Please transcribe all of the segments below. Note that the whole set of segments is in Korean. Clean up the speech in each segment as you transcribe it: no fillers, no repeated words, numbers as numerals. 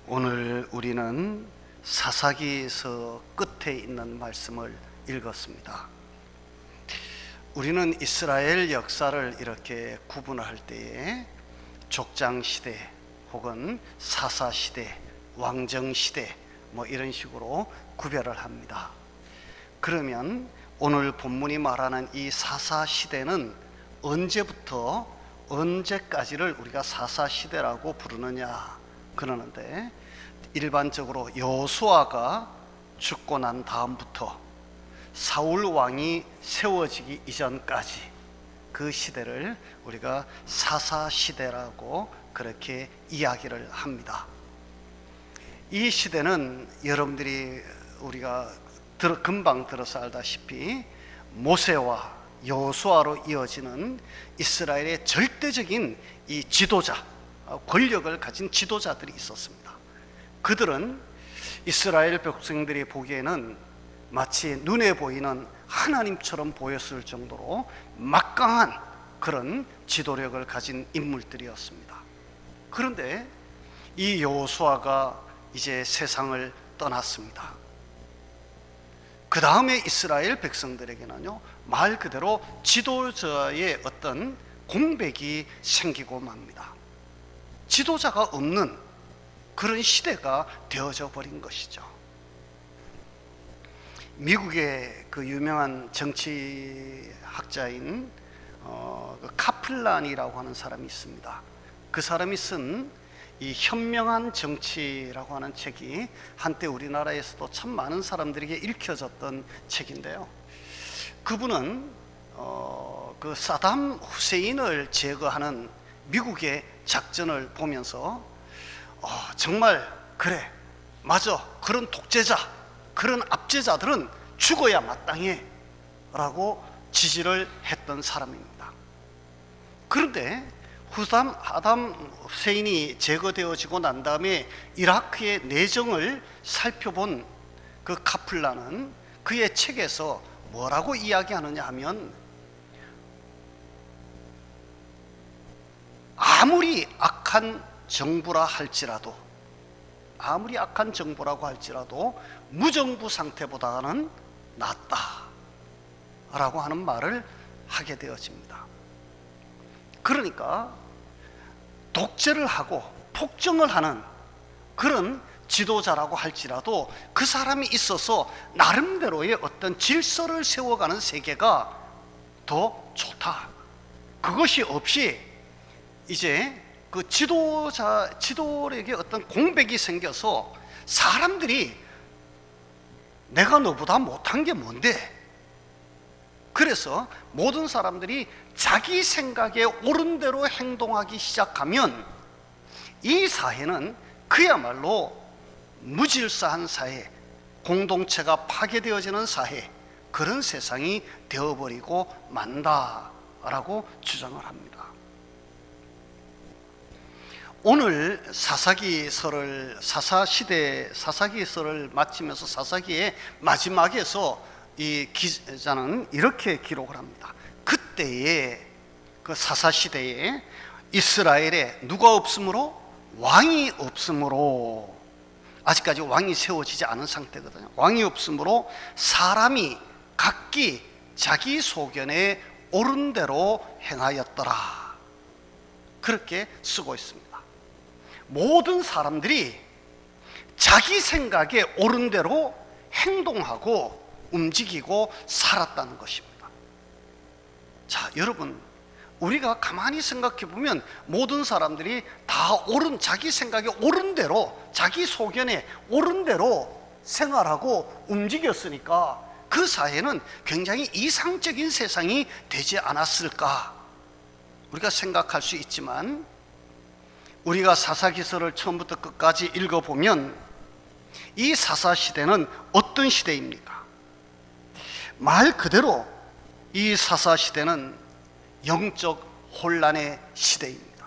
오늘 우리는 사사기서 끝에 있는 말씀을 읽었습니다. 우리는 이스라엘 역사를 이렇게 구분할 때에 족장시대 혹은 사사시대, 왕정시대 이런 식으로 구별을 합니다. 그러면 오늘 본문이 말하는 이 사사시대는 언제부터 언제까지를 우리가 사사시대라고 부르느냐 그러는데, 일반적으로 여호수아가 죽고 난 다음부터 사울 왕이 세워지기 이전까지 그 시대를 우리가 사사시대라고 그렇게 이야기를 합니다. 이 시대는 여러분들이 우리가 금방 들어서 알다시피 모세와 여호수아로 이어지는 이스라엘의 절대적인 이 지도자, 권력을 가진 지도자들이 있었습니다. 그들은 이스라엘 백성들이 보기에는 마치 눈에 보이는 하나님처럼 보였을 정도로 막강한 그런 지도력을 가진 인물들이었습니다. 그런데 이 여호수아가 이제 세상을 떠났습니다. 그 다음에 이스라엘 백성들에게는요, 말 그대로 지도자의 어떤 공백이 생기고 맙니다. 지도자가 없는 그런 시대가 되어져 버린 것이죠. 미국의 그 유명한 정치학자인 카플란이라고 하는 사람이 있습니다. 그 사람이 쓴 이 현명한 정치라고 하는 책이 한때 우리나라에서도 참 많은 사람들에게 읽혀졌던 책인데요. 그분은 그 사담 후세인을 제거하는 미국의 작전을 보면서 정말 그래, 맞아, 그런 독재자, 그런 압제자들은 죽어야 마땅해 라고 지지를 했던 사람입니다. 그런데 사담 후세인이 제거되어지고 난 다음에 이라크의 내정을 살펴본 그 카플란은 그의 책에서 뭐라고 이야기하느냐 하면, 아무리 악한 정부라고 할지라도 무정부 상태보다는 낫다 라고 하는 말을 하게 되어집니다. 그러니까 독재를 하고 폭정을 하는 그런 지도자라고 할지라도 그 사람이 있어서 나름대로의 어떤 질서를 세워가는 세계가 더 좋다. 그것이 없이 이제 그 지도력에 어떤 공백이 생겨서 사람들이 내가 너보다 못한 게 뭔데? 그래서 모든 사람들이 자기 생각에 옳은 대로 행동하기 시작하면 이 사회는 그야말로 무질서한 사회, 공동체가 파괴되어지는 사회, 그런 세상이 되어버리고 만다라고 주장을 합니다. 오늘 사사기서를 마치면서 사사기의 마지막에서 이 기자는 이렇게 기록을 합니다. 그때에 그 사사시대에 이스라엘에 누가 없으므로? 왕이 없으므로, 아직까지 왕이 세워지지 않은 상태거든요. 왕이 없으므로 사람이 각기 자기 소견에 옳은 대로 행하였더라, 그렇게 쓰고 있습니다. 모든 사람들이 자기 생각에 옳은 대로 행동하고 움직이고 살았다는 것입니다. 자, 여러분, 우리가 가만히 생각해 보면 모든 사람들이 다 자기 생각에 옳은 대로, 자기 소견에 옳은 대로 생활하고 움직였으니까 그 사회는 굉장히 이상적인 세상이 되지 않았을까 우리가 생각할 수 있지만, 우리가 사사기서를 처음부터 끝까지 읽어보면 이 사사시대는 어떤 시대입니까? 말 그대로 이 사사시대는 영적 혼란의 시대입니다.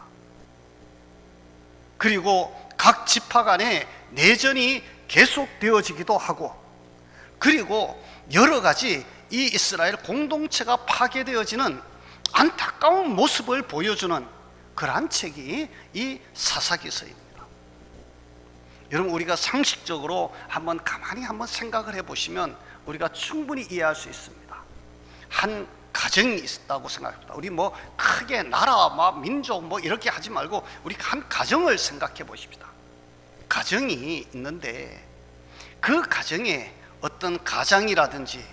그리고 각 지파 간에 내전이 계속되어지기도 하고, 그리고 여러 가지 이 이스라엘 공동체가 파괴되어지는 안타까운 모습을 보여주는 그러한 책이 이 사사기서입니다. 여러분, 우리가 상식적으로 한번 가만히 한번 생각을 해보시면 우리가 충분히 이해할 수 있습니다. 한 가정이 있다고 생각합니다. 우리 뭐 크게 나라, 민족 뭐 이렇게 하지 말고 우리 한 가정을 생각해 보십시다. 가정이 있는데 그 가정에 어떤 가장이라든지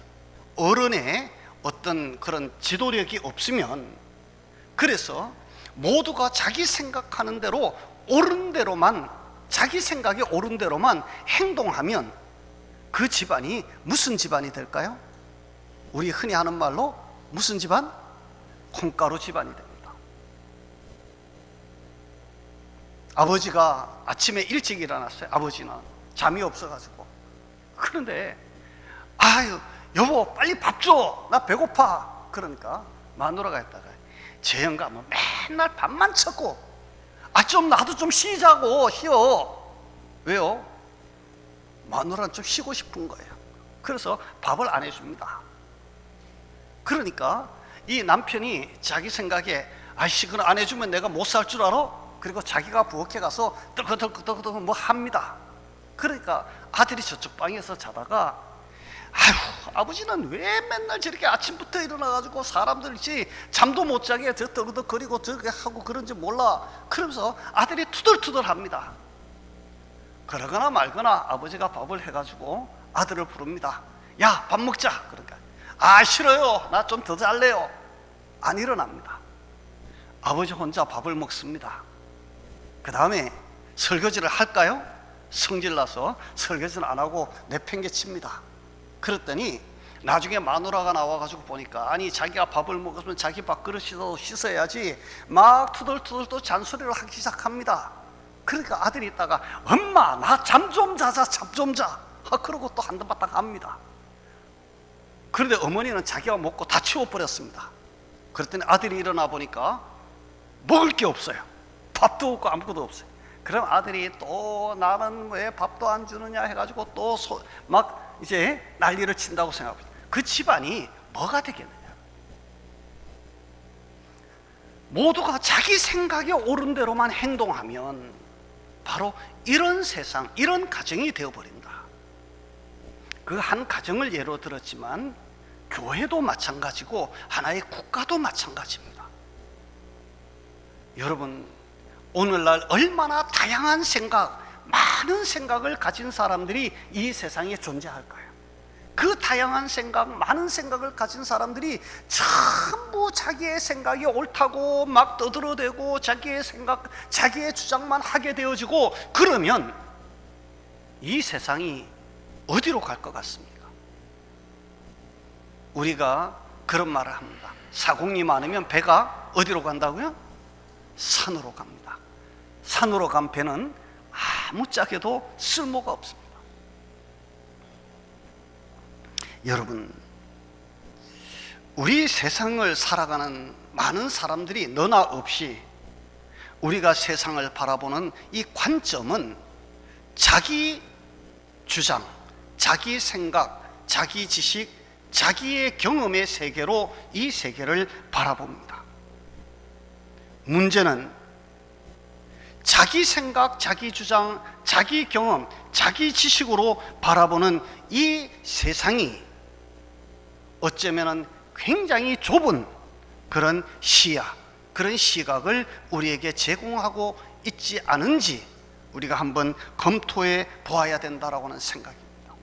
어른의 어떤 그런 지도력이 없으면, 그래서 모두가 자기 생각하는 대로 옳은 대로만, 자기 생각이 옳은 대로만 행동하면 그 집안이 무슨 집안이 될까요? 우리 흔히 하는 말로 무슨 집안? 콩가루 집안이 됩니다. 아버지가 아침에 일찍 일어났어요. 아버지는 잠이 없어가지고. 그런데 아유 여보 빨리 밥 줘, 나 배고파. 그러니까 마누라가 했다가 저 영감은 맨날 밥만 찾고 좀 나도 좀 쉬자고. 쉬어. 왜요? 마누라는 좀 쉬고 싶은 거예요. 그래서 밥을 안 해줍니다. 그러니까 이 남편이 자기 생각에 아이씨 그걸 안 해주면 내가 못 살 줄 알아? 그리고 자기가 부엌에 가서 떨그덕떨그덕 뭐 합니다. 그러니까 아들이 저쪽 방에서 자다가 아휴 아버지는 왜 맨날 저렇게 아침부터 일어나가지고 사람들이 잠도 못 자게 저 떨그덕거리고 저렇게 하고 그런지 몰라. 그러면서 아들이 투덜투덜합니다. 그러거나 말거나 아버지가 밥을 해가지고 아들을 부릅니다. 야 밥 먹자. 그러니까 싫어요. 나 좀 더 잘래요. 안 일어납니다. 아버지 혼자 밥을 먹습니다. 그 다음에 설거지를 할까요? 성질나서 설거지는 안 하고 내팽개칩니다. 그랬더니 나중에 마누라가 나와가지고 보니까 아니 자기가 밥을 먹었으면 자기 밥그릇이라도 씻어야지 막 투덜투덜 또 잔소리를 하기 시작합니다. 그러니까 아들이 있다가 엄마 나 잠 좀 자자, 잠 좀 자. 그러고 또 한바탕 합니다. 그런데 어머니는 자기가 먹고 다 치워버렸습니다. 그랬더니 아들이 일어나 보니까 먹을 게 없어요. 밥도 없고 아무것도 없어요. 그럼 아들이 또 나는 왜 밥도 안 주느냐 해가지고 또 막 이제 난리를 친다고 생각합니다. 그 집안이 뭐가 되겠느냐? 모두가 자기 생각이 옳은 대로만 행동하면 바로 이런 세상, 이런 가정이 되어버린다. 그 한 가정을 예로 들었지만 교회도 마찬가지고 하나의 국가도 마찬가지입니다. 여러분, 오늘날 얼마나 다양한 생각, 많은 생각을 가진 사람들이 이 세상에 존재할까요? 그 다양한 생각, 많은 생각을 가진 사람들이 전부 자기의 생각이 옳다고 막 떠들어대고 자기의 생각, 자기의 주장만 하게 되어지고, 그러면 이 세상이 어디로 갈 것 같습니까? 우리가 그런 말을 합니다. 사공이 많으면 배가 어디로 간다고요? 산으로 갑니다. 산으로 간 배는 아무짝에도 쓸모가 없습니다. 여러분, 우리 세상을 살아가는 많은 사람들이 너나 없이 우리가 세상을 바라보는 이 관점은 자기 주장, 자기 생각, 자기 지식, 자기의 경험의 세계로 이 세계를 바라봅니다. 문제는 자기 생각, 자기 주장, 자기 경험, 자기 지식으로 바라보는 이 세상이 어쩌면 굉장히 좁은 그런 시야, 그런 시각을 우리에게 제공하고 있지 않은지 우리가 한번 검토해 보아야 된다라고 하는 생각입니다.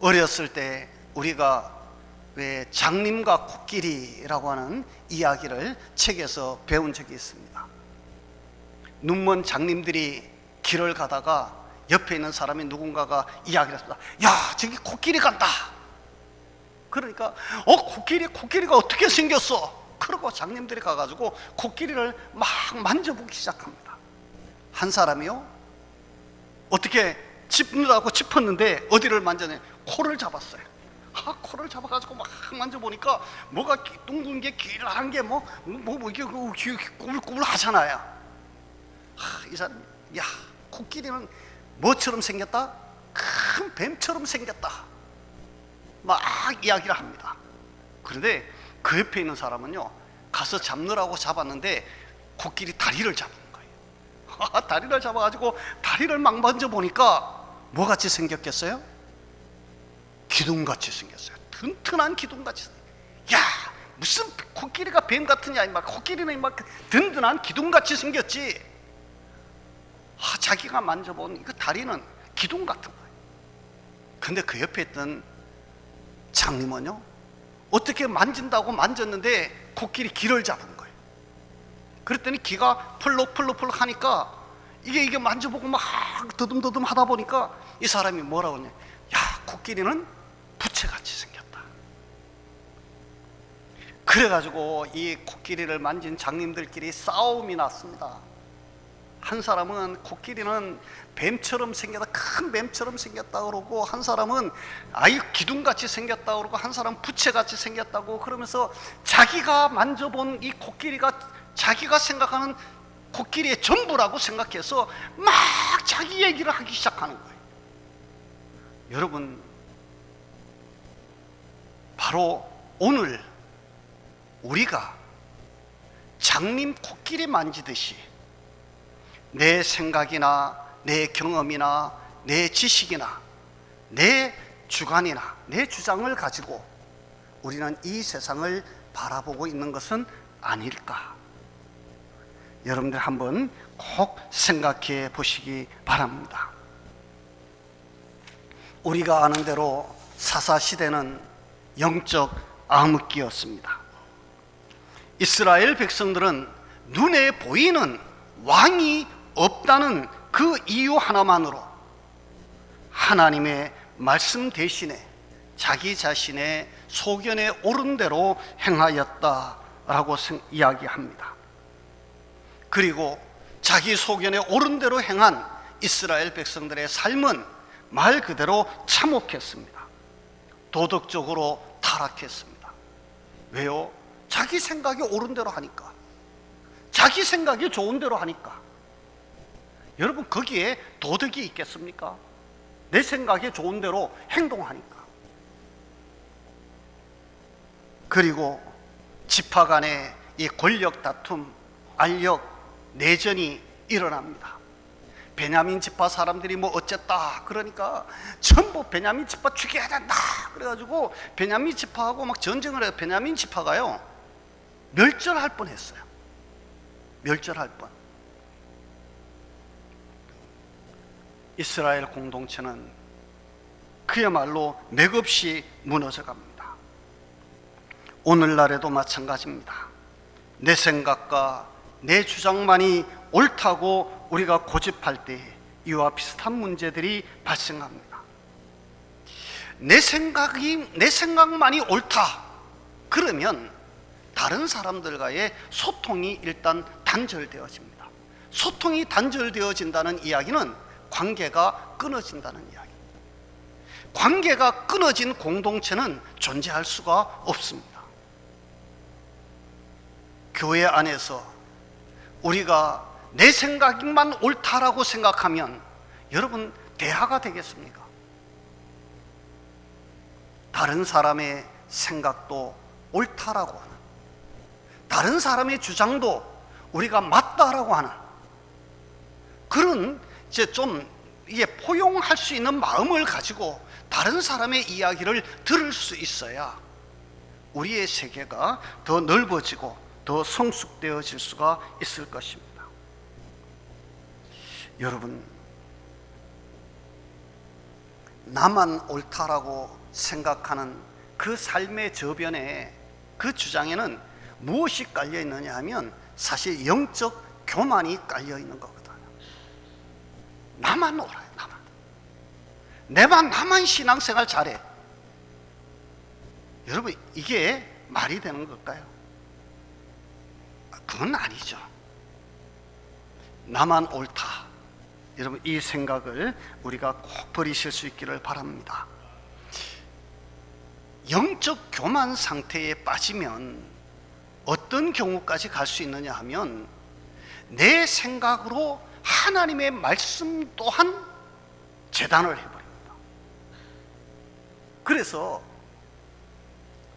어렸을 때 우리가 왜 장님과 코끼리라고 하는 이야기를 책에서 배운 적이 있습니다. 눈먼 장님들이 길을 가다가 옆에 있는 사람이 누군가가 이야기를 했습니다. 야, 저기 코끼리 간다. 그러니까 코끼리가 어떻게 생겼어? 그러고 장님들이 가가지고 코끼리를 막 만져보기 시작합니다. 한 사람이요, 어떻게 짚느라고 짚었는데 어디를 만져내? 코를 잡았어요. 코를 잡아가지고 막 만져보니까 뭐가 둥근 게 길한 게 이게 꼬불꼬불 하잖아요. 이 사람, 야, 코끼리는 뭐처럼 생겼다? 큰 뱀처럼 생겼다. 막 이야기를 합니다. 그런데 그 옆에 있는 사람은요, 가서 잡느라고 잡았는데 코끼리 다리를 잡은 거예요. 다리를 잡아가지고 다리를 막 만져보니까 뭐같이 생겼겠어요? 기둥같이 생겼어요. 튼튼한 기둥같이 생겼어요. 야, 무슨 코끼리가 뱀 같으냐, 막 코끼리는 막 든든한 기둥같이 생겼지. 자기가 만져본 이거 다리는 기둥 같은 거예요. 근데 그 옆에 있던 장님은요, 어떻게 만진다고 만졌는데 코끼리 귀를 잡은 거예요. 그랬더니 귀가 펄럭펄럭펄럭 하니까 이게 만져보고 막 더듬더듬 하다 보니까 이 사람이 뭐라고 하냐, 야, 코끼리는 부채같이 생겼다. 그래가지고 이 코끼리를 만진 장님들끼리 싸움이 났습니다. 한 사람은 코끼리는 뱀처럼 생겼다, 큰 뱀처럼 생겼다 그러고, 한 사람은 아이 기둥같이 생겼다 그러고, 한 사람은 부채같이 생겼다고, 그러면서 자기가 만져본 이 코끼리가 자기가 생각하는 코끼리의 전부라고 생각해서 막 자기 얘기를 하기 시작하는 거예요. 여러분, 바로 오늘 우리가 장님 코끼리 만지듯이 내 생각이나 내 경험이나 내 지식이나 내 주관이나 내 주장을 가지고 우리는 이 세상을 바라보고 있는 것은 아닐까? 여러분들 한번 꼭 생각해 보시기 바랍니다. 우리가 아는 대로 사사시대는 영적 암흑기였습니다. 이스라엘 백성들은 눈에 보이는 왕이 없다는 그 이유 하나만으로 하나님의 말씀 대신에 자기 자신의 소견에 옳은 대로 행하였다라고 이야기합니다. 그리고 자기 소견에 옳은 대로 행한 이스라엘 백성들의 삶은 말 그대로 참혹했습니다. 도덕적으로 타락했습니다. 왜요? 자기 생각이 옳은 대로 하니까, 자기 생각이 좋은 대로 하니까. 여러분, 거기에 도덕이 있겠습니까? 내 생각이 좋은 대로 행동하니까. 그리고 지파 간의 이 권력 다툼, 알력, 내전이 일어납니다. 베냐민 지파 사람들이 뭐 어쨌다 그러니까 전부 베냐민 지파 죽여야 된다 그래가지고 베냐민 지파하고 막 전쟁을 해요. 베냐민 지파가요 멸절할 뻔했어요. 멸절할 뻔. 이스라엘 공동체는 그야말로 맥없이 무너져 갑니다. 오늘날에도 마찬가지입니다. 내 생각과 내 주장만이 옳다고 우리가 고집할 때 이와 비슷한 문제들이 발생합니다. 내 생각만이 옳다 그러면 다른 사람들과의 소통이 일단 단절되어집니다. 소통이 단절되어진다는 이야기는 관계가 끊어진다는 이야기. 관계가 끊어진 공동체는 존재할 수가 없습니다. 교회 안에서 우리가 내 생각만 옳다라고 생각하면 여러분 대화가 되겠습니까? 다른 사람의 생각도 옳다라고 하는, 다른 사람의 주장도 우리가 맞다라고 하는 그런 이제 좀 이게 포용할 수 있는 마음을 가지고 다른 사람의 이야기를 들을 수 있어야 우리의 세계가 더 넓어지고 더 성숙되어질 수가 있을 것입니다. 여러분, 나만 옳다라고 생각하는 그 삶의 저변에, 그 주장에는 무엇이 깔려 있느냐 하면 사실 영적 교만이 깔려 있는 거거든요. 나만 옳아요. 나만 신앙생활 잘해. 여러분, 이게 말이 되는 걸까요? 그건 아니죠. 나만 옳다. 여러분, 이 생각을 우리가 꼭 버리실 수 있기를 바랍니다. 영적 교만 상태에 빠지면 어떤 경우까지 갈 수 있느냐 하면 내 생각으로 하나님의 말씀 또한 재단을 해버립니다. 그래서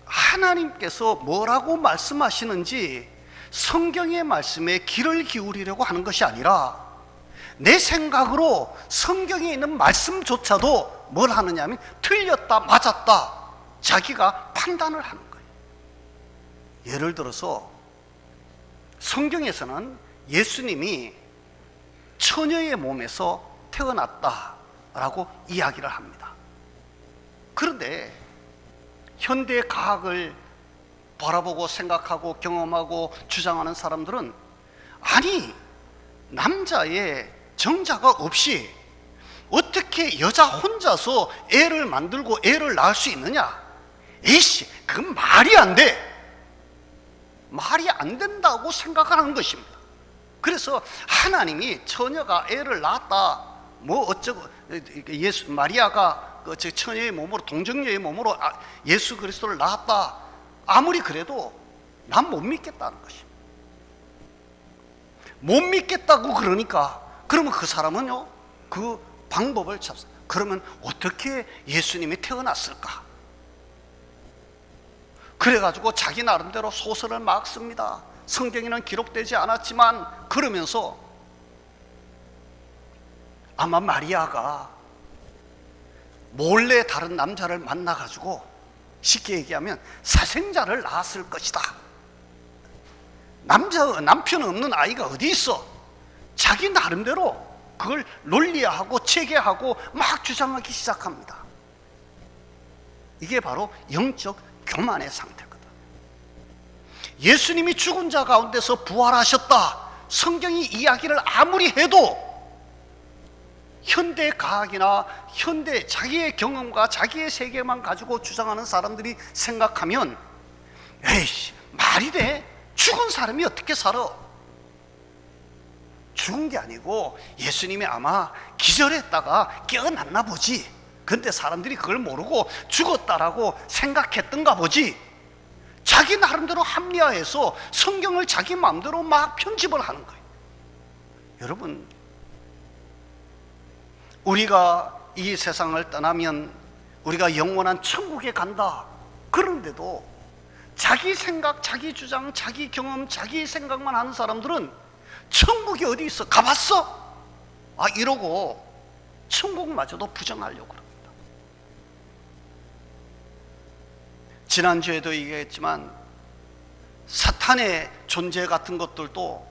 하나님께서 뭐라고 말씀하시는지 성경의 말씀에 귀를 기울이려고 하는 것이 아니라 내 생각으로 성경에 있는 말씀조차도 뭘 하느냐 하면 틀렸다 맞았다 자기가 판단을 하는 거예요. 예를 들어서 성경에서는 예수님이 처녀의 몸에서 태어났다라고 이야기를 합니다. 그런데 현대 과학을 바라보고 생각하고 경험하고 주장하는 사람들은 아니, 남자의 정자가 없이 어떻게 여자 혼자서 애를 만들고 애를 낳을 수 있느냐? 에이씨, 그건 말이 안 돼. 말이 안 된다고 생각하는 것입니다. 그래서 하나님이 처녀가 애를 낳았다 뭐 어쩌고, 예수 마리아가 그 처녀의 몸으로, 동정녀의 몸으로 예수 그리스도를 낳았다, 아무리 그래도 난 못 믿겠다는 것입니다. 못 믿겠다고 그러니까 그러면 그 사람은요 그 방법을 찾습니다. 그러면 어떻게 예수님이 태어났을까? 그래가지고 자기 나름대로 소설을 막 씁니다. 성경에는 기록되지 않았지만 그러면서 아마 마리아가 몰래 다른 남자를 만나가지고 쉽게 얘기하면 사생자를 낳았을 것이다. 남편 없는 아이가 어디 있어? 자기 나름대로 그걸 논리화하고 체계하고 막 주장하기 시작합니다. 이게 바로 영적 교만의 상태거든. 예수님이 죽은 자 가운데서 부활하셨다, 성경이 이야기를 아무리 해도 현대 과학이나 현대 자기의 경험과 자기의 세계만 가지고 주장하는 사람들이 생각하면 에이씨, 말이 돼? 죽은 사람이 어떻게 살아? 죽은 게 아니고 예수님이 아마 기절했다가 깨어났나 보지. 근데 사람들이 그걸 모르고 죽었다라고 생각했던가 보지. 자기 나름대로 합리화해서 성경을 자기 마음대로 막 편집을 하는 거예요. 여러분, 우리가 이 세상을 떠나면 우리가 영원한 천국에 간다. 그런데도 자기 생각, 자기 주장, 자기 경험, 자기 생각만 하는 사람들은 천국이 어디 있어? 가봤어? 이러고 천국마저도 부정하려고 그럽니다. 지난주에도 얘기했지만 사탄의 존재 같은 것들도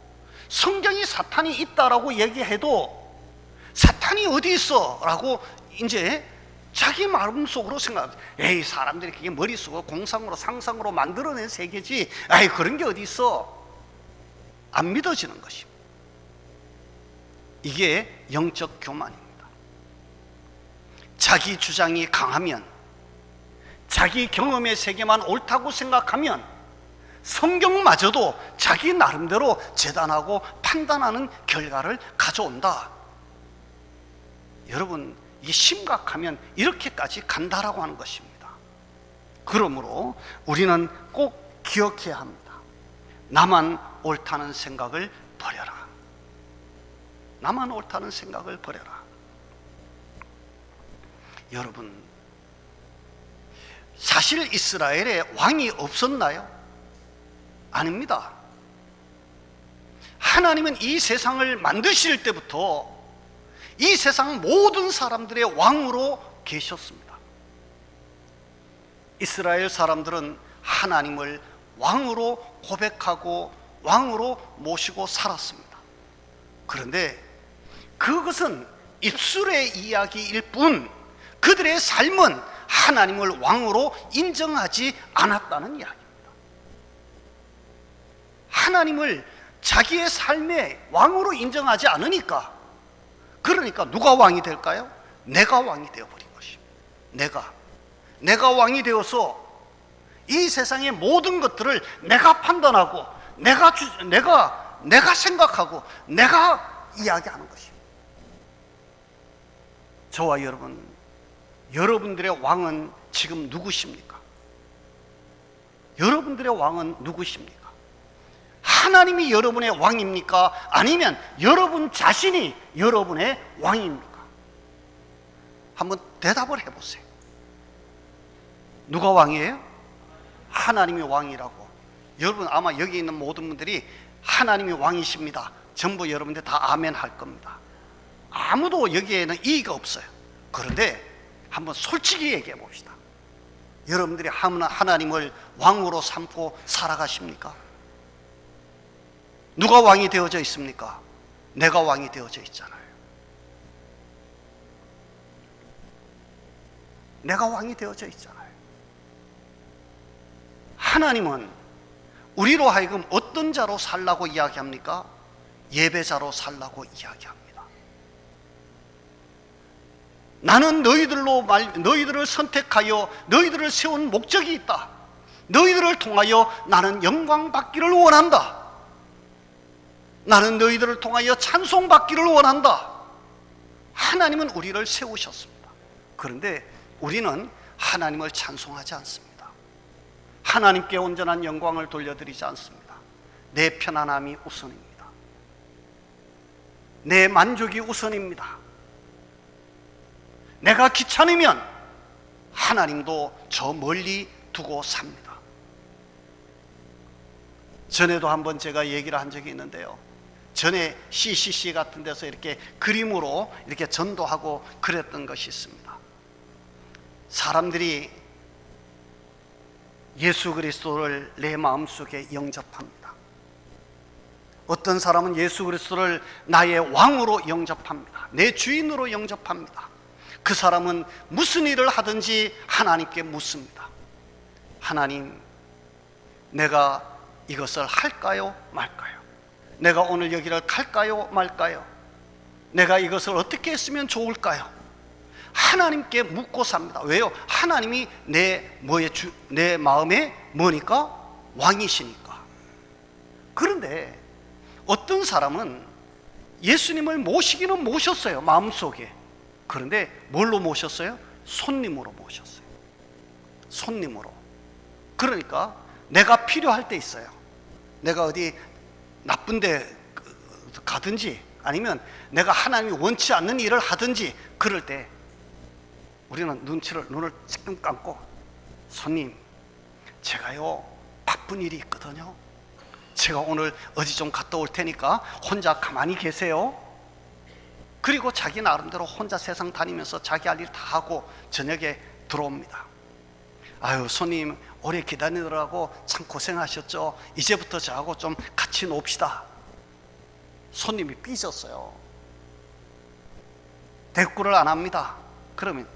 성경이 사탄이 있다라고 얘기해도 사탄이 어디 있어? 라고 이제 자기 마음속으로 생각합니다. 에이, 사람들이 그게 머릿속으로 공상으로 상상으로 만들어낸 세계지, 아이, 그런 게 어디 있어? 안 믿어지는 것입니다. 이게 영적 교만입니다. 자기 주장이 강하면, 자기 경험의 세계만 옳다고 생각하면 성경마저도 자기 나름대로 재단하고 판단하는 결과를 가져온다. 여러분, 이게 심각하면 이렇게까지 간다라고 하는 것입니다. 그러므로 우리는 꼭 기억해야 합니다. 나만 옳다는 생각을 버려라. 나만 옳다는 생각을 버려라. 여러분, 사실 이스라엘에 왕이 없었나요? 아닙니다. 하나님은 이 세상을 만드실 때부터 이 세상 모든 사람들의 왕으로 계셨습니다. 이스라엘 사람들은 하나님을 왕으로 고백하고 왕으로 모시고 살았습니다. 그런데 그것은 입술의 이야기일 뿐 그들의 삶은 하나님을 왕으로 인정하지 않았다는 이야기입니다. 하나님을 자기의 삶의 왕으로 인정하지 않으니까, 그러니까 누가 왕이 될까요? 내가 왕이 되어버린 것입니다. 내가 왕이 되어서 이 세상의 모든 것들을 내가 판단하고 내가 생각하고 내가 이야기하는 것입니다. 저와 여러분들의 왕은 지금 누구십니까? 여러분들의 왕은 누구십니까? 하나님이 여러분의 왕입니까? 아니면 여러분 자신이 여러분의 왕입니까? 한번 대답을 해보세요. 누가 왕이에요? 하나님이 왕이라고. 여러분 아마 여기 있는 모든 분들이 하나님이 왕이십니다. 전부 여러분들 다 아멘 할 겁니다. 아무도 여기에는 이의가 없어요. 그런데 한번 솔직히 얘기해 봅시다. 여러분들이 하나님을 왕으로 삼고 살아가십니까? 누가 왕이 되어져 있습니까? 내가 왕이 되어져 있잖아요. 내가 왕이 되어져 있잖아요. 하나님은 우리로 하여금 어떤 자로 살라고 이야기합니까? 예배자로 살라고 이야기합니다. 나는 너희들을 선택하여 너희들을 세운 목적이 있다. 너희들을 통하여 나는 영광 받기를 원한다. 나는 너희들을 통하여 찬송 받기를 원한다. 하나님은 우리를 세우셨습니다. 그런데 우리는 하나님을 찬송하지 않습니다. 하나님께 온전한 영광을 돌려드리지 않습니다. 내 편안함이 우선입니다. 내 만족이 우선입니다. 내가 귀찮으면 하나님도 저 멀리 두고 삽니다. 전에도 한번 제가 얘기를 한 적이 있는데요. 전에 CCC 같은 데서 이렇게 그림으로 이렇게 전도하고 그랬던 것이 있습니다. 사람들이 예수 그리스도를 내 마음속에 영접합니다. 어떤 사람은 예수 그리스도를 나의 왕으로 영접합니다. 내 주인으로 영접합니다. 그 사람은 무슨 일을 하든지 하나님께 묻습니다. 하나님, 내가 이것을 할까요? 말까요? 내가 오늘 여기를 갈까요? 말까요? 내가 이것을 어떻게 했으면 좋을까요? 하나님께 묻고 삽니다. 왜요? 하나님이 내 마음에 뭐니까? 왕이시니까. 그런데 어떤 사람은 예수님을 모시기는 모셨어요, 마음속에. 그런데 뭘로 모셨어요? 손님으로 모셨어요. 손님으로. 그러니까 내가 필요할 때 있어요. 내가 어디 나쁜 데 가든지 아니면 내가 하나님이 원치 않는 일을 하든지 그럴 때 우리는 눈을 찔끔 감고, 손님, 제가요 바쁜 일이 있거든요. 제가 오늘 어디 좀 갔다 올 테니까 혼자 가만히 계세요. 그리고 자기 나름대로 혼자 세상 다니면서 자기 할 일 다 하고 저녁에 들어옵니다. 아유, 손님 오래 기다리느라고 참 고생하셨죠. 이제부터 저하고 좀 같이 놉시다. 손님이 삐졌어요. 대꾸를 안 합니다. 그러면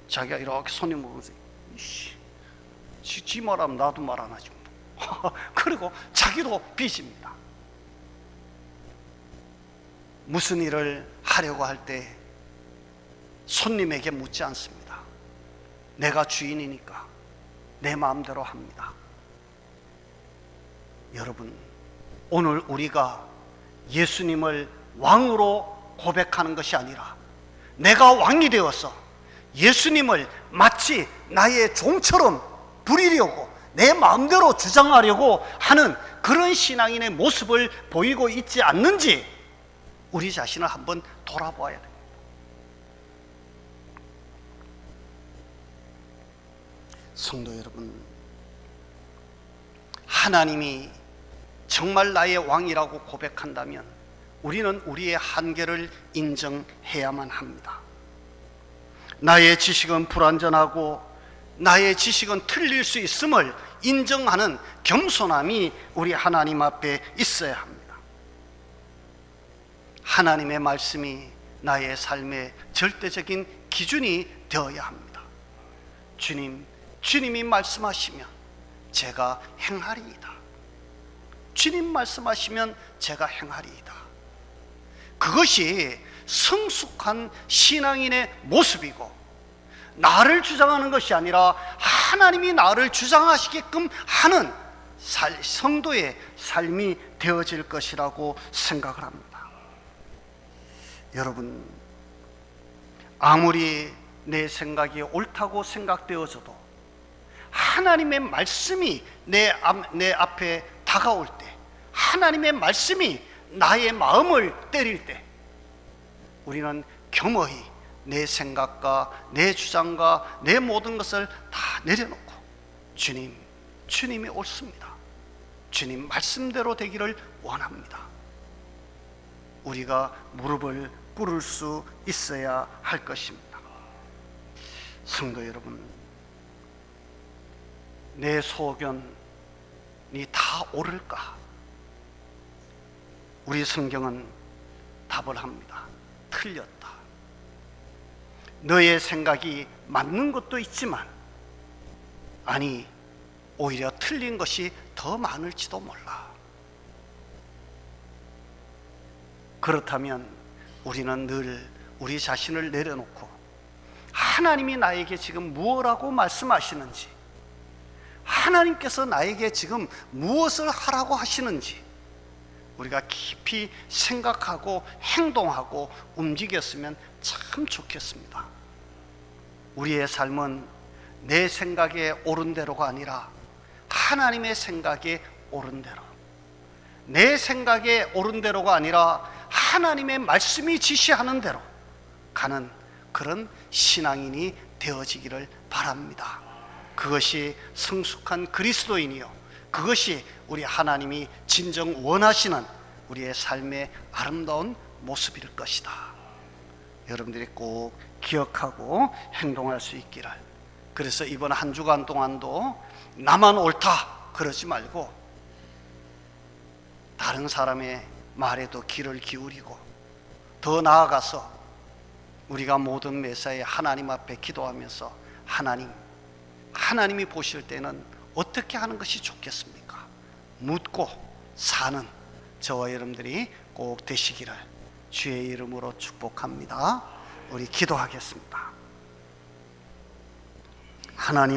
자기가 이렇게 손님 보면서 지 말하면 나도 말 안 하지. 그리고 자기도 삐집니다. 무슨 일을 하려고 할 때 손님에게 묻지 않습니다. 내가 주인이니까 내 마음대로 합니다. 여러분, 오늘 우리가 예수님을 왕으로 고백하는 것이 아니라 내가 왕이 되어서 예수님을 마치 나의 종처럼 부리려고 내 마음대로 주장하려고 하는 그런 신앙인의 모습을 보이고 있지 않는지 우리 자신을 한번 돌아보아야 됩니다. 성도 여러분, 하나님이 정말 나의 왕이라고 고백한다면 우리는 우리의 한계를 인정해야만 합니다. 나의 지식은 불완전하고 나의 지식은 틀릴 수 있음을 인정하는 겸손함이 우리 하나님 앞에 있어야 합니다. 하나님의 말씀이 나의 삶의 절대적인 기준이 되어야 합니다. 주님이 말씀하시면 제가 행하리이다. 주님 말씀하시면 제가 행하리이다. 그것이 성숙한 신앙인의 모습이고, 나를 주장하는 것이 아니라 하나님이 나를 주장하시게끔 하는 성도의 삶이 되어질 것이라고 생각을 합니다. 여러분, 아무리 내 생각이 옳다고 생각되어져도 하나님의 말씀이 내 앞에 다가올 때, 하나님의 말씀이 나의 마음을 때릴 때 우리는 겸허히 내 생각과 내 주장과 내 모든 것을 다 내려놓고 주님이 옳습니다. 주님 말씀대로 되기를 원합니다. 우리가 무릎을 꾸를 수 있어야 할 것입니다. 성도 여러분, 내 소견이 다 옳을까? 우리 성경은 답을 합니다. 틀렸다. 너의 생각이 맞는 것도 있지만, 아니, 오히려 틀린 것이 더 많을지도 몰라. 그렇다면 우리는 늘 우리 자신을 내려놓고 하나님이 나에게 지금 무엇라고 말씀하시는지, 하나님께서 나에게 지금 무엇을 하라고 하시는지 우리가 깊이 생각하고 행동하고 움직였으면 참 좋겠습니다. 우리의 삶은 내 생각에 옳은 대로가 아니라 하나님의 생각에 옳은 대로, 내 생각에 옳은 대로가 아니라 하나님의 말씀이 지시하는 대로 가는 그런 신앙인이 되어지기를 바랍니다. 그것이 성숙한 그리스도인이요, 그것이 우리 하나님이 진정 원하시는 우리의 삶의 아름다운 모습일 것이다. 여러분들이 꼭 기억하고 행동할 수 있기를. 그래서 이번 한 주간 동안도 나만 옳다 그러지 말고 다른 사람의 말에도 귀를 기울이고, 더 나아가서 우리가 모든 매사에 하나님 앞에 기도하면서 하나님이 보실 때는 어떻게 하는 것이 좋겠습니까? 묻고 사는 저와 여러분들이 꼭 되시기를 주의 이름으로 축복합니다. 우리 기도하겠습니다. 하나님